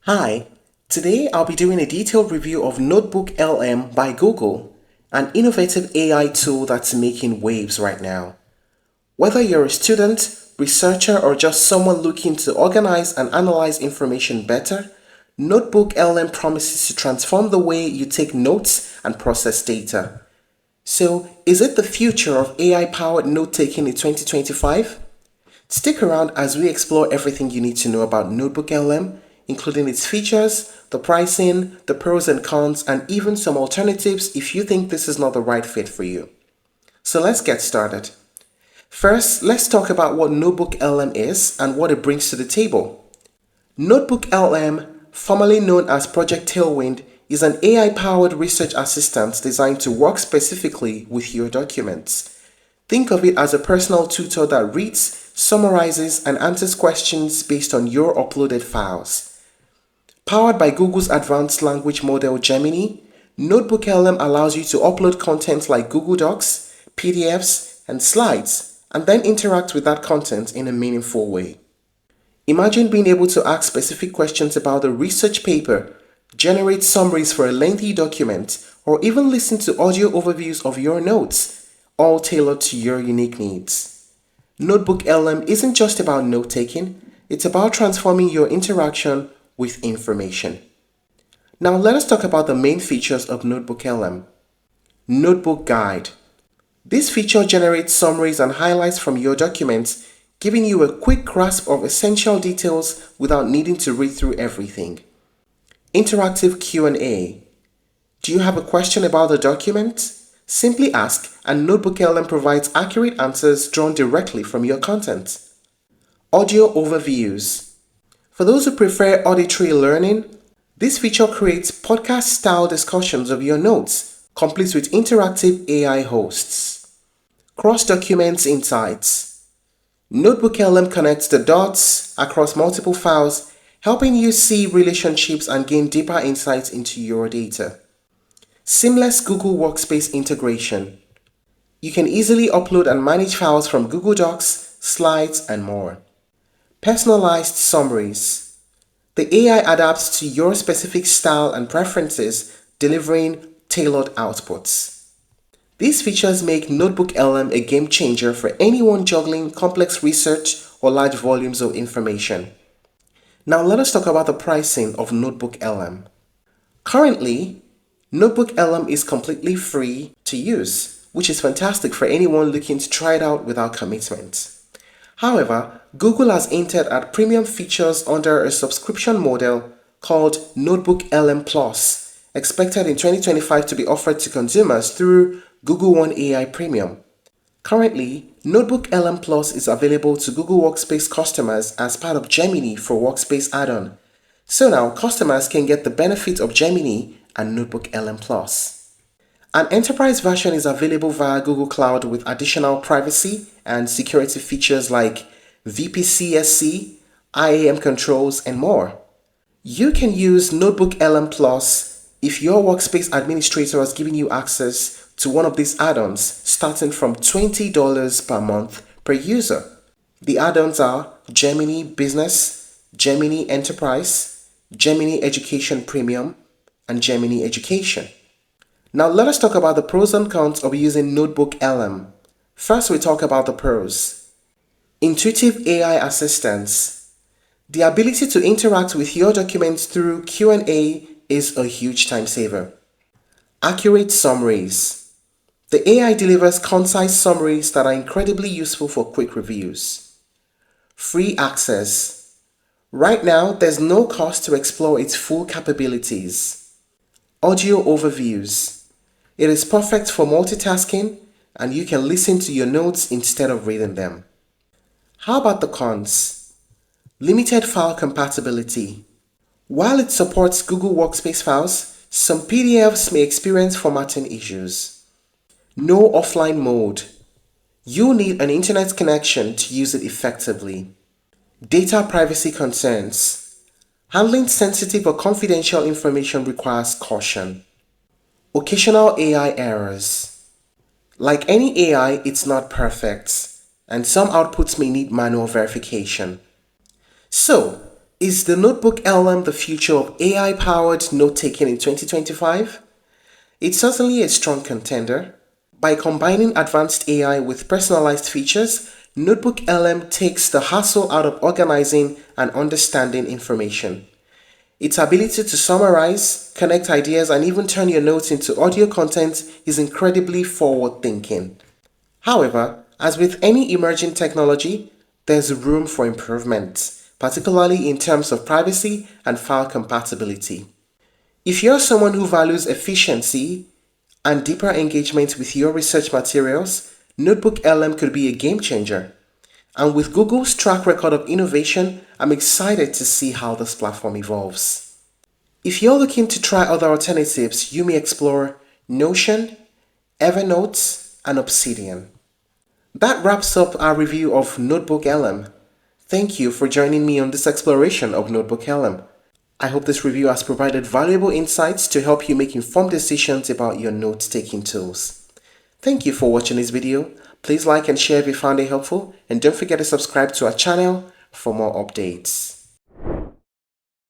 Hi, today I'll be doing a detailed review of Notebook LM by Google, an innovative AI tool that's making waves right now. Whether you're a student, researcher, or just someone looking to organize and analyze information better, Notebook LM promises to transform the way you take notes and process data. So, is it the future of AI-powered note-taking in 2025? Stick around as we explore everything you need to know about Notebook LM, including its features, the pricing, the pros and cons, and even some alternatives if you think this is not the right fit for you. So let's get started. First, let's talk about what Notebook LM is and what it brings to the table. Notebook LM, formerly known as Project Tailwind, is an AI-powered research assistant designed to work specifically with your documents. Think of it as a personal tutor that reads, summarizes, and answers questions based on your uploaded files. Powered by Google's advanced language model Gemini, Notebook LM allows you to upload content like Google Docs, PDFs, and slides, and then interact with that content in a meaningful way. Imagine being able to ask specific questions about a research paper, generate summaries for a lengthy document, or even listen to audio overviews of your notes, all tailored to your unique needs. Notebook LM isn't just about note-taking, it's about transforming your interaction with information. Now let us talk about the main features of Notebook LM. Notebook Guide. This feature generates summaries and highlights from your documents, giving you a quick grasp of essential details without needing to read through everything. Interactive Q&A. Do you have a question about the document? Simply ask, and Notebook LM provides accurate answers drawn directly from your content. Audio Overviews. For those who prefer auditory learning, this feature creates podcast-style discussions of your notes, complete with interactive AI hosts. Cross-Documents Insights. Notebook LM connects the dots across multiple files, helping you see relationships and gain deeper insights into your data. Seamless Google Workspace integration. You can easily upload and manage files from Google Docs, slides, and more. Personalized summaries. The AI adapts to your specific style and preferences, delivering tailored outputs. These features make Notebook LM a game changer for anyone juggling complex research or large volumes of information. Now let us talk about the pricing of Notebook LM. Currently, Notebook LM is completely free to use, which is fantastic for anyone looking to try it out without commitment. However, Google has hinted at premium features under a subscription model called Notebook LM Plus, expected in 2025 to be offered to consumers through Google One AI Premium. Currently, Notebook LM Plus is available to Google Workspace customers as part of Gemini for Workspace add-on. So now customers can get the benefit of Gemini and Notebook LM Plus. An enterprise version is available via Google Cloud with additional privacy and security features like VPCSC, IAM controls, and more. You can use Notebook LM Plus if your Workspace administrator has given you access to one of these add-ons starting from $20 per month per user. The add-ons are Gemini Business, Gemini Enterprise, Gemini Education Premium, and Gemini Education. Now let us talk about the pros and cons of using Notebook LM. First, we talk about the pros. Intuitive AI assistance. The ability to interact with your documents through Q&A is a huge time saver. Accurate summaries. The AI delivers concise summaries that are incredibly useful for quick reviews. Free access. Right now, there's no cost to explore its full capabilities. Audio overviews. It is perfect for multitasking, and you can listen to your notes instead of reading them. How about the cons? Limited file compatibility. While it supports Google Workspace files, some PDFs may experience formatting issues. No offline mode. You need an internet connection to use it effectively. Data privacy concerns. Handling sensitive or confidential information requires caution. Occasional AI errors. Like any AI, it's not perfect, and some outputs may need manual verification. So, Is the Notebook LM the future of AI-powered note-taking in 2025? It's certainly a strong contender. By combining advanced AI with personalized features, Notebook LM takes the hassle out of organizing and understanding information. Its ability to summarize, connect ideas, and even turn your notes into audio content is incredibly forward-thinking. However, as with any emerging technology, there's room for improvement, particularly in terms of privacy and file compatibility. If you're someone who values efficiency and deeper engagement with your research materials, Notebook LM could be a game changer. And with Google's track record of innovation, I'm excited to see how this platform evolves. If you're looking to try other alternatives, you may explore Notion, Evernote, and Obsidian. That wraps up our review of Notebook LM. Thank you for joining me on this exploration of Notebook LM. I hope this review has provided valuable insights to help you make informed decisions about your note-taking tools. Thank you for watching this video. Please like and share if you found it helpful, and don't forget to subscribe to our channel for more updates.